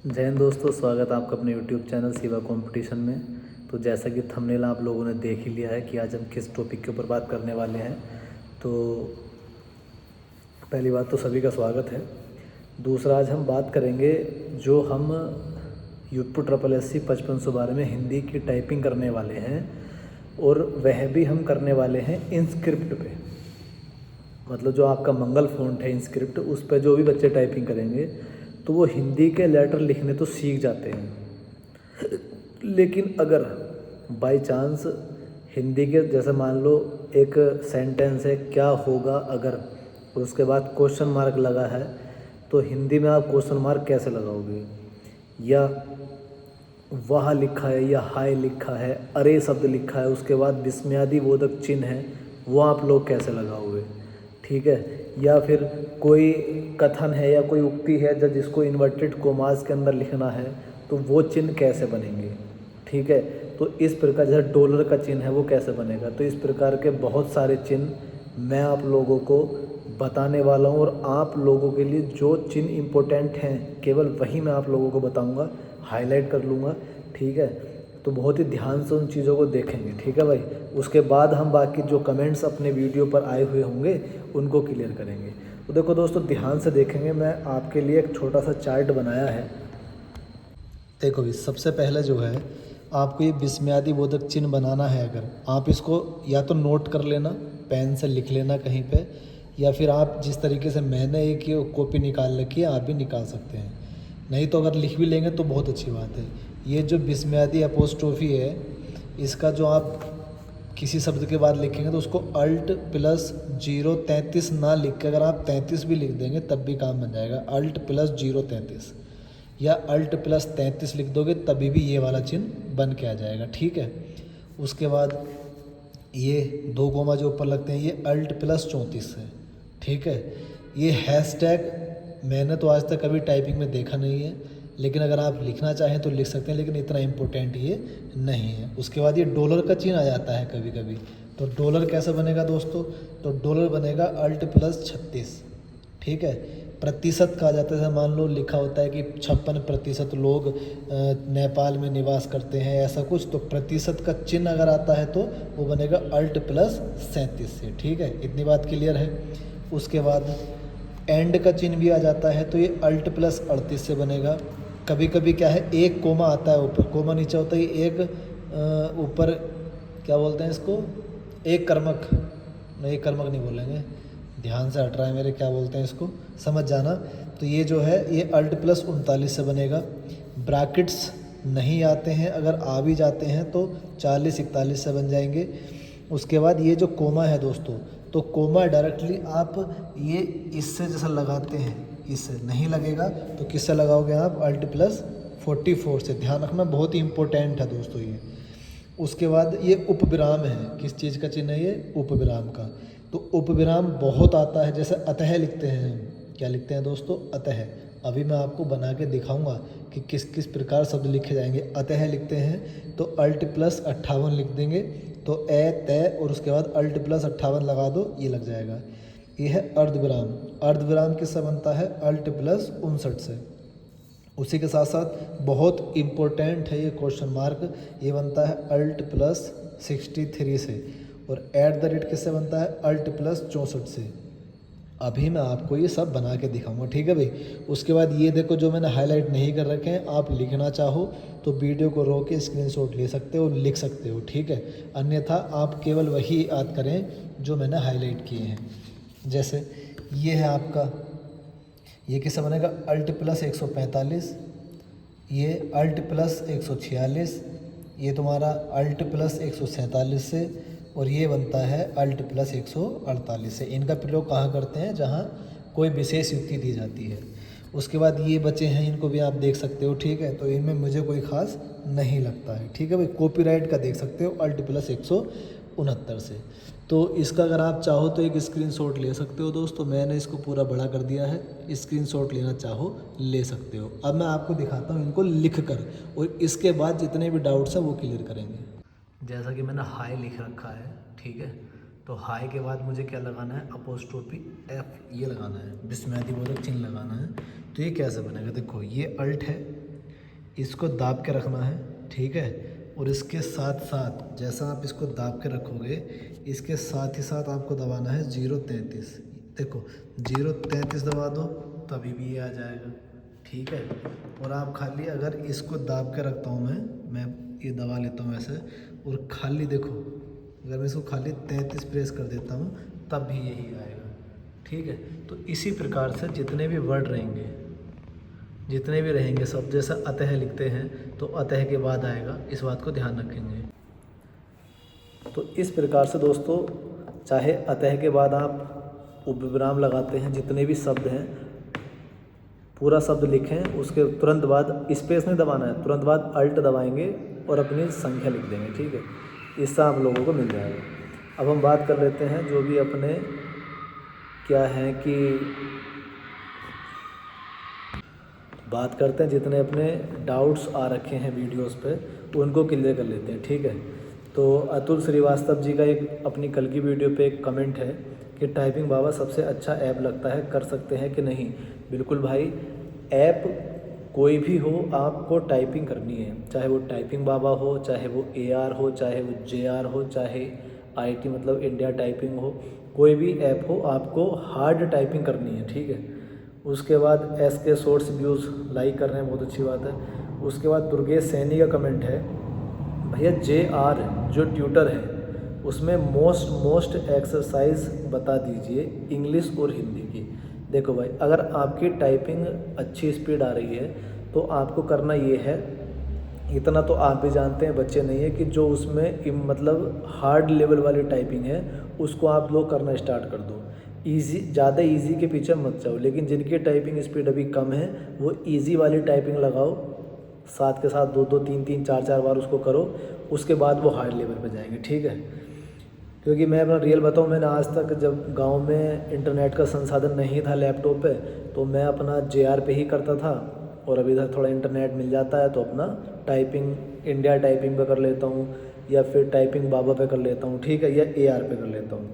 जय हिंद दोस्तों, स्वागत है आपका अपने YouTube चैनल शिवा कंपटीशन में। तो जैसा कि थंबनेल आप लोगों ने देख ही लिया है कि आज हम किस टॉपिक के ऊपर बात करने वाले हैं। तो पहली बात तो सभी का स्वागत है। दूसरा, आज हम बात करेंगे जो हम यूपी SSC 5512 में हिंदी की टाइपिंग करने वाले हैं, और वह भी हम करने वाले हैं इंस्क्रिप्ट पे। मतलब जो आपका मंगल फ़ॉन्ट है इंस्क्रिप्ट, उस पर जो भी बच्चे टाइपिंग करेंगे तो वो हिंदी के लेटर लिखने तो सीख जाते हैं, लेकिन अगर बाय चांस हिंदी के जैसे मान लो एक सेंटेंस है क्या होगा अगर, और उसके बाद क्वेश्चन मार्क लगा है, तो हिंदी में आप क्वेश्चन मार्क कैसे लगाओगे, या वह लिखा है या हाय लिखा है, अरे शब्द लिखा है, उसके बाद विस्मयादि बोधक चिन्ह है, वो आप लोग कैसे लगाओगे। ठीक है। या फिर कोई कथन है या कोई उक्ति है जब जिसको इन्वर्टेड कोमास के अंदर लिखना है, तो वो चिन्ह कैसे बनेंगे। ठीक है। तो इस प्रकार जैसे डॉलर का चिन्ह है वो कैसे बनेगा। तो इस प्रकार के बहुत सारे चिन्ह मैं आप लोगों को बताने वाला हूँ, और आप लोगों के लिए जो चिन्ह इम्पोर्टेंट हैं केवल वही मैं आप लोगों को बताऊँगा, हाईलाइट कर लूँगा। ठीक है। तो बहुत ही ध्यान से उन चीज़ों को देखेंगे। ठीक है भाई। उसके बाद हम बाकी जो कमेंट्स अपने वीडियो पर आए हुए होंगे उनको क्लियर करेंगे। तो देखो दोस्तों, ध्यान से देखेंगे। मैं आपके लिए एक छोटा सा चार्ट बनाया है। देखो भी, सबसे पहले जो है आपको ये विस्मयादि बोधक चिन्ह बनाना है। अगर आप इसको या तो नोट कर लेना, पेन से लिख लेना कहीं पे, या फिर आप जिस तरीके से मैंने एक ये कॉपी निकाल रखी है आप भी निकाल सकते हैं। नहीं तो अगर लिख भी लेंगे तो बहुत अच्छी बात है। ये जो विस्मयादि अपोस्ट्रोफी है, इसका जो आप किसी शब्द के बाद लिखेंगे तो उसको अल्ट प्लस 033 ना लिख के अगर आप 33 भी लिख देंगे तब भी काम बन जाएगा। अल्ट प्लस 033 या अल्ट प्लस 33 लिख दोगे तभी भी ये वाला चिन्ह बन के आ जाएगा। ठीक है। उसके बाद ये 2 कोमा जो ऊपर लगते हैं ये अल्ट प्लस 34 है। ठीक है। ये हैशटैग मैंने तो आज तक कभी टाइपिंग में देखा नहीं है, लेकिन अगर आप लिखना चाहें तो लिख सकते हैं, लेकिन इतना इम्पोर्टेंट ये नहीं है। उसके बाद ये डॉलर का चिन्ह आ जाता है कभी कभी। तो डॉलर कैसे बनेगा दोस्तों, तो डॉलर बनेगा अल्ट प्लस 36। ठीक है। प्रतिशत कहा जाता है, जैसे मान लो लिखा होता है कि 56% लोग नेपाल में निवास करते हैं, ऐसा कुछ, तो प्रतिशत का चिन्ह अगर आता है तो वो बनेगा अल्ट प्लस 37 से। ठीक है। इतनी बात क्लियर है। उसके बाद एंड का चिन्ह भी आ जाता है तो ये अल्ट प्लस 38 से बनेगा। कभी कभी क्या है, एक कोमा आता है ऊपर, कोमा नीचे होता है, एक ऊपर क्या बोलते हैं इसको, एक कर्मक, नहीं एक कर्मक नहीं बोलेंगे, ध्यान से हट रहा है मेरे, क्या बोलते हैं इसको, समझ जाना। तो ये जो है ये अल्ट प्लस 39 से बनेगा। ब्रैकेट्स नहीं आते हैं, अगर आ भी जाते हैं तो 40-41 से बन जाएंगे। उसके बाद ये जो कोमा है दोस्तों, तो कोमा डायरेक्टली आप ये इससे जैसा लगाते हैं, इससे नहीं लगेगा तो किससे लगाओगे आप, अल्ट प्लस 44 से। ध्यान रखना, बहुत ही इंपॉर्टेंट है दोस्तों ये। उसके बाद ये उपविराम है, किस चीज़ का चिन्ह है ये, उपविराम का। तो उपविराम बहुत आता है, जैसे अतः लिखते हैं हम, क्या लिखते हैं दोस्तों, अतः। अभी मैं आपको बना के दिखाऊंगा कि किस किस प्रकार शब्द लिखे जाएंगे। अतः लिखते हैं तो अल्ट प्लस 58 लिख देंगे, तो ए तय और उसके बाद अल्ट प्लस 58 लगा दो, ये लग जाएगा। ये है अर्धविराम। अर्धविराम किससे बनता है, अल्ट प्लस 59 से। उसी के साथ साथ बहुत इम्पोर्टेंट है ये क्वेश्चन मार्क, ये बनता है अल्ट प्लस 63 से। और एट द रेट किससे बनता है, अल्ट प्लस 64 से। अभी मैं आपको ये सब बना के दिखाऊंगा। ठीक है भाई। उसके बाद ये देखो, जो मैंने हाईलाइट नहीं कर रखे हैं, आप लिखना चाहो तो वीडियो को रोक के स्क्रीनशॉट ले सकते हो, लिख सकते हो। ठीक है। अन्यथा आप केवल वही याद करें जो मैंने हाईलाइट किए हैं। जैसे ये है आपका, ये किससे बनेगा, अल्ट प्लस 145, ये अल्ट प्लस 146, ये तुम्हारा अल्ट प्लस 147 से, और ये बनता है अल्ट प्लस 148 से। इनका प्रयोग कहाँ करते हैं, जहाँ कोई विशेष युक्ति दी जाती है। उसके बाद ये बचे हैं, इनको भी आप देख सकते हो। ठीक है। तो इनमें मुझे कोई ख़ास नहीं लगता है। ठीक है भाई। कॉपीराइट का देख सकते हो, अल्ट प्लस 169 से। तो इसका अगर आप चाहो तो एक स्क्रीनशॉट ले सकते हो दोस्तों, मैंने इसको पूरा बड़ा कर दिया है, स्क्रीनशॉट लेना चाहो ले सकते हो। अब मैं आपको दिखाता हूँ इनको लिख कर, और इसके बाद जितने भी डाउट्स हैं वो क्लियर करेंगे। जैसा कि मैंने हाई लिख रखा है। ठीक है। तो हाई के बाद मुझे क्या लगाना है, अपोस्ट्रोफी एफ ये लगाना है, विस्मयादि बोधक चिन्ह लगाना है। तो ये कैसे बनेगा, देखो ये अल्ट है, इसको दाब के रखना है, ठीक है। और इसके साथ साथ जैसा आप इसको दाब के रखोगे, इसके साथ ही साथ आपको दबाना है 0.33। देखो 0.33 दबा दो तभी भी ये आ जाएगा, ठीक है। और आप खाली अगर इसको दाब के रखता हूँ मैं ये दबा लेता हूँ ऐसे, और खाली देखो अगर मैं इसको खाली 33 प्रेस कर देता हूँ तब भी यही आएगा, ठीक है। तो इसी प्रकार से जितने भी वर्ड रहेंगे सब जैसा अतः लिखते हैं तो अतः के बाद आएगा, इस बात को ध्यान रखेंगे। तो इस प्रकार से दोस्तों, चाहे अतः के बाद आप उपविराम लगाते हैं, जितने भी शब्द हैं पूरा शब्द लिखें, उसके तुरंत बाद स्पेस नहीं दबाना है, तुरंत बाद अल्ट दबाएंगे और अपनी संख्या लिख देंगे, ठीक है। इससे आप लोगों को मिल जाएगा। अब हम बात कर लेते हैं जो भी अपने क्या है कि बात करते हैं जितने अपने डाउट्स आ रखे हैं वीडियोस पे उनको क्लियर कर लेते हैं, ठीक है। तो अतुल श्रीवास्तव जी का एक अपनी कल की वीडियो पे एक कमेंट है कि टाइपिंग बाबा सबसे अच्छा ऐप लगता है, कर सकते हैं कि नहीं। बिल्कुल भाई, ऐप कोई भी हो आपको टाइपिंग करनी है, चाहे वो टाइपिंग बाबा हो, चाहे वो AR हो, चाहे वो JR हो, चाहे IT मतलब इंडिया टाइपिंग हो, कोई भी ऐप हो आपको हार्ड टाइपिंग करनी है, ठीक है। उसके बाद SK शॉर्ट्स व्यूज़ लाइक कर रहे हैं, बहुत अच्छी बात है। उसके बाद दुर्गेश सैनी का कमेंट है, भैया JR जो ट्यूटर है उसमें मोस्ट एक्सरसाइज बता दीजिए इंग्लिश और हिंदी की। देखो भाई, अगर आपकी टाइपिंग अच्छी स्पीड आ रही है तो आपको करना ये है, इतना तो आप भी जानते हैं, बच्चे नहीं है, कि जो उसमें मतलब हार्ड लेवल वाली टाइपिंग है उसको आप लोग करना स्टार्ट कर दो। ईजी, ज़्यादा इजी के पीछे मत जाओ, लेकिन जिनकी टाइपिंग स्पीड अभी कम है वो इजी वाली टाइपिंग लगाओ, साथ के साथ 2-2 3-3 4-4 बार उसको करो, उसके बाद वो हार्ड लेवल पे जाएंगे, ठीक है। क्योंकि मैं अपना रियल बताऊँ, मैंने आज तक जब गांव में इंटरनेट का संसाधन नहीं था लैपटॉप पे, तो मैं अपना JR पे ही करता था, और अभी इधर थोड़ा इंटरनेट मिल जाता है तो अपना टाइपिंग इंडिया टाइपिंग पे कर लेता हूँ, या फिर टाइपिंग बाबा पे कर लेता हूँ, ठीक है, या AR पे कर लेता हूँ।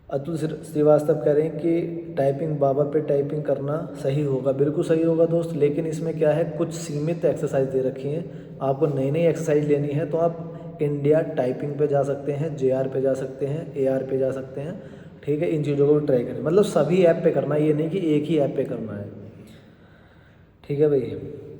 अतुल श्रीवास्तव कह रहे हैं कि टाइपिंग बाबा पे टाइपिंग करना सही होगा। बिल्कुल सही होगा दोस्त, लेकिन इसमें क्या है, कुछ सीमित एक्सरसाइज दे रखी हैं। आपको नई नई एक्सरसाइज लेनी है तो आप इंडिया टाइपिंग पे जा सकते हैं, JR पे जा सकते हैं, AR पे जा सकते हैं, ठीक है। इन चीज़ों को भी ट्राई करें, मतलब सभी ऐप पे करना है, ये नहीं कि एक ही ऐप पे करना है, ठीक है भाई।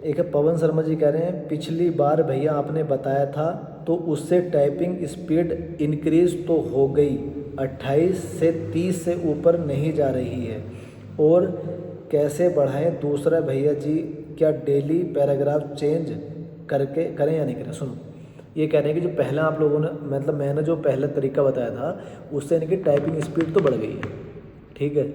एक है पवन शर्मा जी कह रहे हैं, पिछली बार भैया आपने बताया था तो उससे टाइपिंग स्पीड इंक्रीज तो हो गई, 28 से 30 से ऊपर नहीं जा रही है, और कैसे बढ़ाएं दूसरा भैया जी, क्या डेली पैराग्राफ चेंज करके करें या नहीं करें। सुनो, ये कह रहे हैं कि जो पहला आप लोगों ने मतलब मैंने जो पहला तरीका बताया था उससे इनकी टाइपिंग स्पीड तो बढ़ गई है, ठीक है।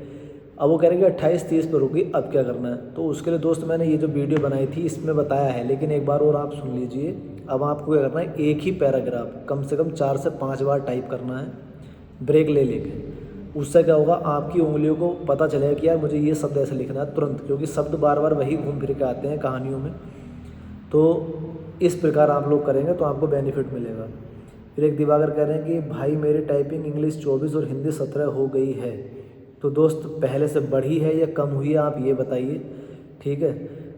अब वो कह रहे हैं कि 28-30 पर रुकी, अब क्या करना है। तो उसके लिए दोस्त मैंने ये जो वीडियो बनाई थी इसमें बताया है, लेकिन एक बार और आप सुन लीजिए। अब आपको क्या करना है, एक ही पैराग्राफ कम से कम 4 से 5 बार टाइप करना है, ब्रेक ले लेके। उससे क्या होगा, आपकी उंगलियों को पता चलेगा कि यार मुझे ये शब्द ऐसे लिखना है तुरंत, क्योंकि शब्द बार बार वही घूम फिर के आते हैं कहानियों में। तो इस प्रकार आप लोग करेंगे तो आपको बेनिफिट मिलेगा। फिर एक दिवाकर कह रहे हैं कि भाई मेरी टाइपिंग इंग्लिश 24 और हिंदी 17 हो गई है। तो दोस्त, पहले से बढ़ी है या कम हुई है आप ये बताइए, ठीक है।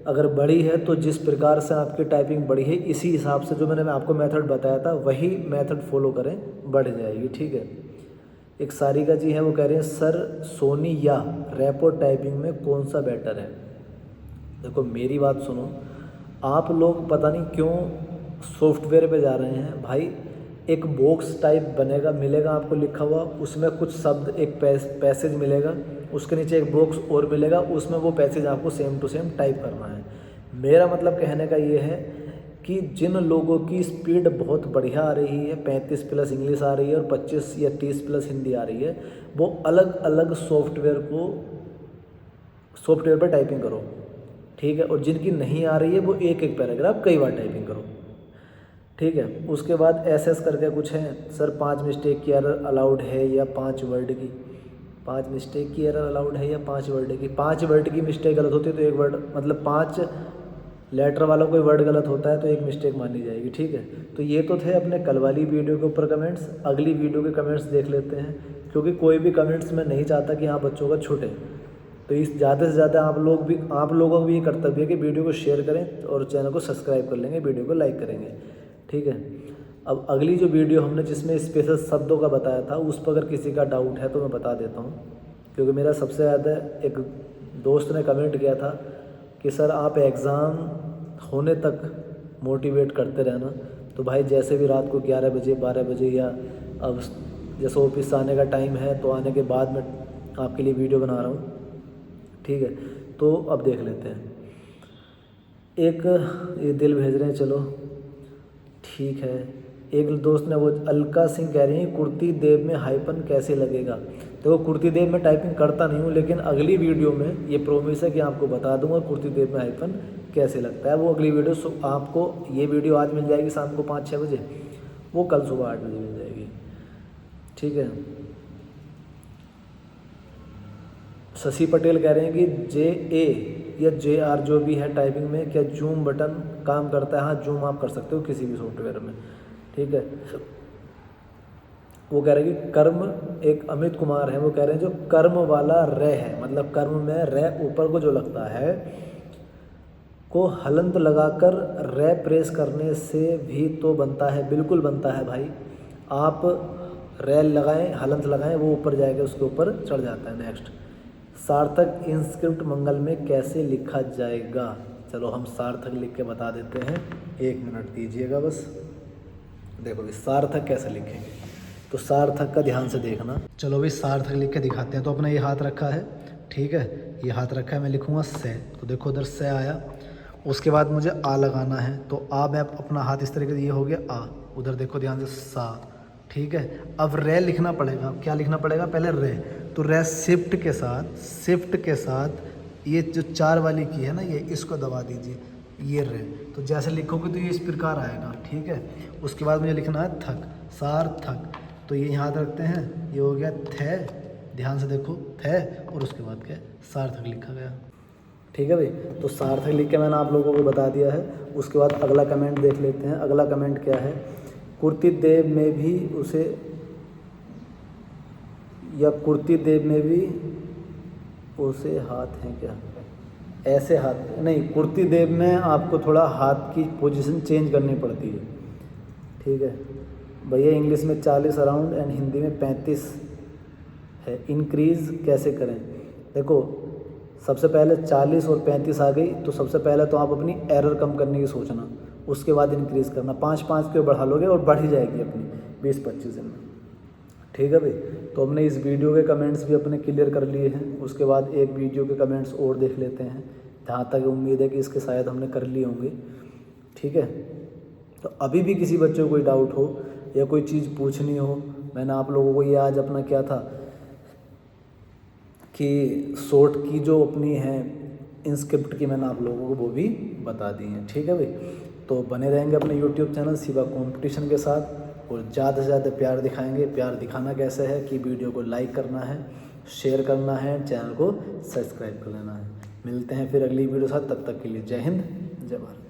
अगर बढ़ी है तो जिस प्रकार से आपकी टाइपिंग बढ़ी है इसी हिसाब से जो मैंने आपको मेथड बताया था वही मेथड फॉलो करें, बढ़ जाएगी, ठीक है। एक सारिका जी हैं, वो कह रहे हैं सर सोनी या रैपो टाइपिंग में कौन सा बेटर है। देखो मेरी बात सुनो, आप लोग पता नहीं क्यों सॉफ्टवेयर पे जा रहे हैं भाई। एक बॉक्स टाइप बनेगा, मिलेगा आपको लिखा हुआ, उसमें कुछ शब्द, एक पैसेज मिलेगा, उसके नीचे एक बॉक्स और मिलेगा, उसमें वो पैसेज आपको सेम टू सेम टाइप करना है। मेरा मतलब कहने का ये है कि जिन लोगों की स्पीड बहुत बढ़िया आ रही है, 35 प्लस इंग्लिश आ रही है और 25 या 30 प्लस हिंदी आ रही है, वो अलग अलग सॉफ्टवेयर पर टाइपिंग करो, ठीक है। और जिनकी नहीं आ रही है वो एक एक पैराग्राफ कई बार टाइपिंग करो, ठीक है। उसके बाद SS करके कुछ है, सर 5 मिस्टेक की एरर अलाउड है या 5 वर्ड की। 5 मिस्टेक की एरर अलाउड है या 5 वर्ड की। 5 वर्ड की मिस्टेक गलत होती है तो एक वर्ड, मतलब 5 लेटर वाला कोई वर्ड गलत होता है तो एक मिस्टेक मानी जाएगी, ठीक है। तो ये तो थे अपने कल वाली वीडियो के ऊपर कमेंट्स। अगली वीडियो के कमेंट्स देख लेते हैं, क्योंकि कोई भी कमेंट्स मैं नहीं चाहता कि हाँ बच्चों का छूटे। तो इस ज़्यादा से ज़्यादा आप लोगों का भी ये कर्तव्य है कि वीडियो को शेयर करें और चैनल को सब्सक्राइब कर लेंगे, वीडियो को लाइक करेंगे, ठीक है। अब अगली जो वीडियो हमने जिसमें स्पेशल शब्दों का बताया था, उस पर अगर किसी का डाउट है तो मैं बता देता हूँ, क्योंकि मेरा सबसे ज़्यादा एक दोस्त ने कमेंट किया था कि सर आप एग्ज़ाम होने तक मोटिवेट करते रहना। तो भाई जैसे भी रात को 11 बजे 12 बजे या अब जैसे ऑफिस से आने का टाइम है तो आने के बाद मैं आपके लिए वीडियो बना रहा हूँ, ठीक है। तो अब देख लेते हैं। एक ये दिल भेज रहे हैं, चलो ठीक है। एक दोस्त ने वो अलका सिंह कह रही है कुर्ती देव में हाइपन कैसे लगेगा। तो कुर्ती देव में टाइपिंग करता नहीं हूँ, लेकिन अगली वीडियो में ये प्रॉमिस है कि आपको बता दूंगा कुर्ती देव में हाइपन कैसे लगता है। वो अगली वीडियो आपको, ये वीडियो आज मिल जाएगी शाम को 5-6 बजे, वो कल सुबह 8 बजे मिल जाएगी, ठीक है। शशि पटेल कह रहे हैं कि JA या JR जो भी है टाइपिंग में, क्या जूम बटन काम करता है? हाँ, जूम आप कर सकते हो किसी भी सॉफ्टवेयर में, ठीक है। वो कह रहे हैं कि कर्म, एक अमित कुमार है, वो कह रहे हैं जो कर्म वाला रे है, मतलब कर्म में रे ऊपर को जो लगता है को हलंत लगाकर रे प्रेस करने से भी तो बनता है। बिल्कुल बनता है भाई, आप रे लगाएं, हलंत लगाएं, वो ऊपर जाएगा, उसके ऊपर चढ़ जाता है। नेक्स्ट, सार्थक इंस्क्रिप्ट मंगल में कैसे लिखा जाएगा? चलो हम सार्थक लिख के बता देते हैं, 1 मिनट दीजिएगा बस। देखो भाई सार्थक कैसे लिखेंगे, तो सार्थक का ध्यान से देखना। चलो भाई सार्थक लिख के दिखाते हैं। तो अपना ये हाथ रखा है, ठीक है, ये हाथ रखा है, मैं लिखूँगा से, तो देखो उधर से आया। उसके बाद मुझे आ लगाना है, तो आ मैं अपना हाथ इस तरीके से, ये हो गया आ, उधर देखो ध्यान से सा, ठीक है। अब रे लिखना पड़ेगा, क्या लिखना पड़ेगा? पहले रे, तो रे शिफ्ट के साथ ये जो 4 वाली की है ना, ये इसको दबा दीजिए, ये रे। तो जैसे लिखोगे तो ये इस प्रकार आएगा, ठीक है। उसके बाद मुझे लिखना है थक, सार्थक, तो ये यहाँ रखते हैं, ये हो गया थे, ध्यान से देखो थे, और उसके बाद क्या सार्थक लिखा गया, ठीक है भाई। तो सार्थक लिख के मैंने आप लोगों को बता दिया है। उसके बाद अगला कमेंट देख लेते हैं। अगला कमेंट क्या है? कुर्ती देव में भी उसे, या कुर्ती देव में भी उसे हाथ हैं क्या? ऐसे हाथ नहीं, कुर्ती देव में आपको थोड़ा हाथ की पोजीशन चेंज करनी पड़ती है, ठीक है भैया। इंग्लिश में 40 अराउंड एंड हिंदी में 35 है, इंक्रीज़ कैसे करें? देखो सबसे पहले 40 और 35 आ गई, तो सबसे पहले तो आप अपनी एरर कम करने की सोचना, उसके बाद इंक्रीज़ करना। 5-5 के बढ़ा लोगे और बढ़ ही जाएगी अपनी 20-25 दिन में, ठीक है भाई। तो हमने इस वीडियो के कमेंट्स भी अपने क्लियर कर लिए हैं। उसके बाद एक वीडियो के कमेंट्स और देख लेते हैं, जहाँ तक उम्मीद है कि इसके शायद हमने कर लिए होंगे, ठीक है। तो अभी भी किसी बच्चे को कोई डाउट हो या कोई चीज़ पूछनी हो, मैंने आप लोगों को ये आज अपना क्या था कि शॉर्ट की जो अपनी है इंस्क्रिप्ट की, मैंने आप लोगों को वो भी बता दी है, ठीक है भाई। तो बने रहेंगे अपने यूट्यूब चैनल शिवा कंपटीशन के साथ, और ज़्यादा से ज़्यादा प्यार दिखाएंगे। प्यार दिखाना कैसे है कि वीडियो को लाइक करना है, शेयर करना है, चैनल को सब्सक्राइब कर लेना है। मिलते हैं फिर अगली वीडियो के साथ, तब तक के लिए जय हिंद, जय भारत।